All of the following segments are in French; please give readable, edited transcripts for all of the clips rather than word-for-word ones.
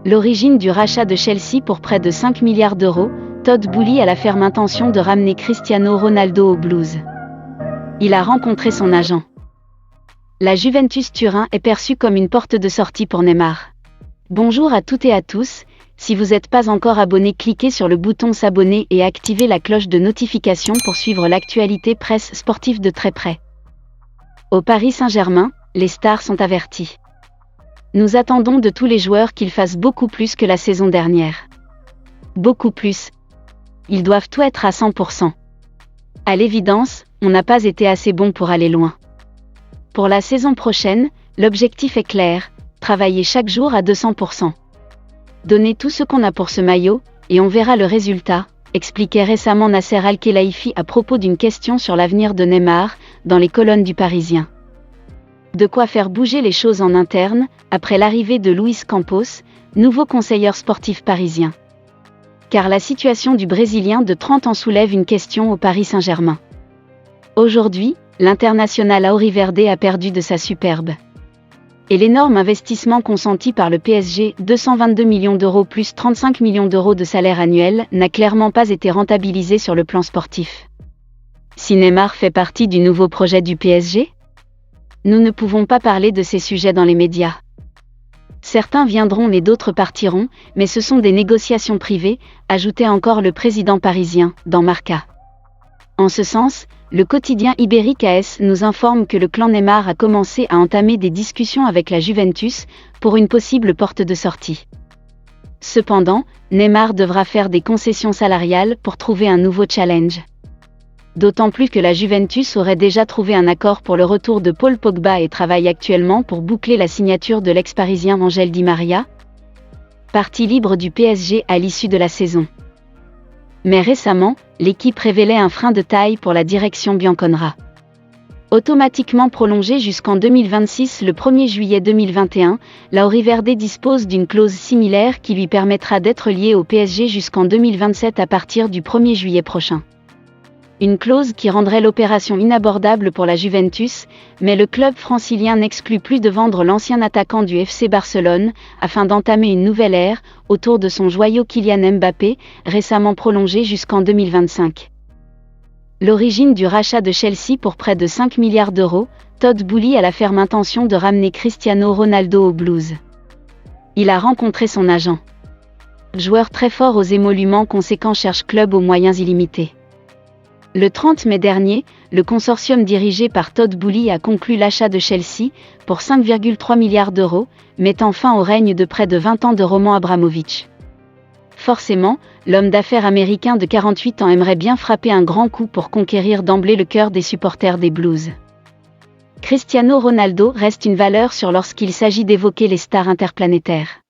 L'origine du rachat de Chelsea pour près de 5 milliards d'euros, Todd Boehly a la ferme intention de ramener Cristiano Ronaldo aux Blues. Il a rencontré son agent. La Juventus Turin est perçue comme une porte de sortie pour Neymar. Bonjour à toutes et à tous, si vous n'êtes pas encore abonné, cliquez sur le bouton s'abonner et activez la cloche de notification pour suivre l'actualité presse sportive de très près. Au Paris Saint-Germain, les stars sont avertis. Nous attendons de tous les joueurs qu'ils fassent beaucoup plus que la saison dernière. Beaucoup plus. Ils doivent tout être à 100%. À l'évidence, on n'a pas été assez bon pour aller loin. Pour la saison prochaine, l'objectif est clair, travailler chaque jour à 200%. Donner tout ce qu'on a pour ce maillot, et on verra le résultat, expliquait récemment Nasser Al-Khelaifi à propos d'une question sur l'avenir de Neymar, dans les colonnes du Parisien. De quoi faire bouger les choses en interne, après l'arrivée de Luis Campos, nouveau conseiller sportif parisien. Car la situation du Brésilien de 30 ans soulève une question au Paris Saint-Germain. Aujourd'hui, l'international auriverde a perdu de sa superbe. Et l'énorme investissement consenti par le PSG, 222 millions d'euros plus 35 millions d'euros de salaire annuel, n'a clairement pas été rentabilisé sur le plan sportif. Si Neymar fait partie du nouveau projet du PSG ? Nous ne pouvons pas parler de ces sujets dans les médias. Certains viendront et d'autres partiront, mais ce sont des négociations privées, ajoutait encore le président parisien, dans Marca. En ce sens, le quotidien Ibérique AS nous informe que le clan Neymar a commencé à entamer des discussions avec la Juventus pour une possible porte de sortie. Cependant, Neymar devra faire des concessions salariales pour trouver un nouveau challenge. D'autant plus que la Juventus aurait déjà trouvé un accord pour le retour de Paul Pogba et travaille actuellement pour boucler la signature de l'ex-parisien Ángel Di María, parti libre du PSG à l'issue de la saison. Mais récemment, l'équipe révélait un frein de taille pour la direction bianconera. Automatiquement prolongé jusqu'en 2026 le 1er juillet 2021, l'Auriverde dispose d'une clause similaire qui lui permettra d'être lié au PSG jusqu'en 2027 à partir du 1er juillet prochain. Une clause qui rendrait l'opération inabordable pour la Juventus, mais le club francilien n'exclut plus de vendre l'ancien attaquant du FC Barcelone, afin d'entamer une nouvelle ère, autour de son joyau Kylian Mbappé, récemment prolongé jusqu'en 2025. L'origine du rachat de Chelsea pour près de 5 milliards d'euros, Todd Boehly a la ferme intention de ramener Cristiano Ronaldo aux Blues. Il a rencontré son agent. Joueur très fort aux émoluments conséquents cherche club aux moyens illimités. Le 30 mai dernier, le consortium dirigé par Todd Boehly a conclu l'achat de Chelsea, pour 5,3 milliards d'euros, mettant fin au règne de près de 20 ans de Roman Abramovich. Forcément, l'homme d'affaires américain de 48 ans aimerait bien frapper un grand coup pour conquérir d'emblée le cœur des supporters des Blues. Cristiano Ronaldo reste une valeur sûre lorsqu'il s'agit d'évoquer les stars interplanétaires.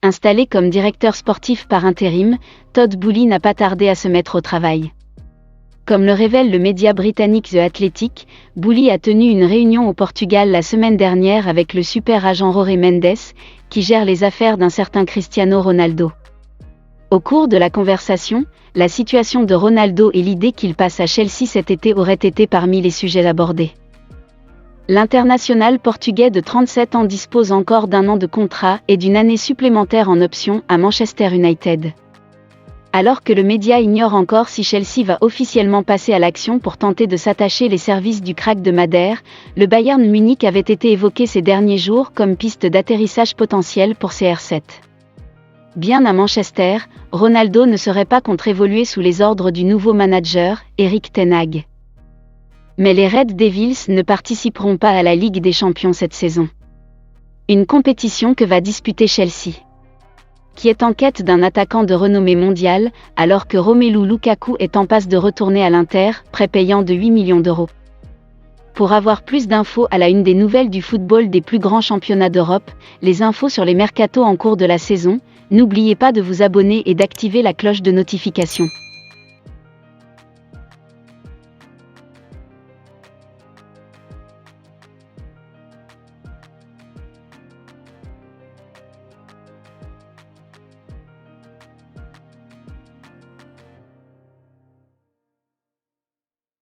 Installé comme directeur sportif par intérim, Todd Boehly n'a pas tardé à se mettre au travail. Comme le révèle le média britannique The Athletic, Boehly a tenu une réunion au Portugal la semaine dernière avec le super agent Jorge Mendes, qui gère les affaires d'un certain Cristiano Ronaldo. Au cours de la conversation, la situation de Ronaldo et l'idée qu'il passe à Chelsea cet été auraient été parmi les sujets abordés. L'international portugais de 37 ans dispose encore d'un an de contrat et d'une année supplémentaire en option à Manchester United. Alors que le média ignore encore si Chelsea va officiellement passer à l'action pour tenter de s'attacher les services du crack de Madère, le Bayern Munich avait été évoqué ces derniers jours comme piste d'atterrissage potentielle pour CR7. Bien à Manchester, Ronaldo ne serait pas contre évoluer sous les ordres du nouveau manager, Erik ten Hag. Mais les Red Devils ne participeront pas à la Ligue des Champions cette saison. Une compétition que va disputer Chelsea, qui est en quête d'un attaquant de renommée mondiale, alors que Romelu Lukaku est en passe de retourner à l'Inter, prépayant de 8 millions d'euros. Pour avoir plus d'infos à la une des nouvelles du football des plus grands championnats d'Europe, les infos sur les mercatos en cours de la saison, n'oubliez pas de vous abonner et d'activer la cloche de notification.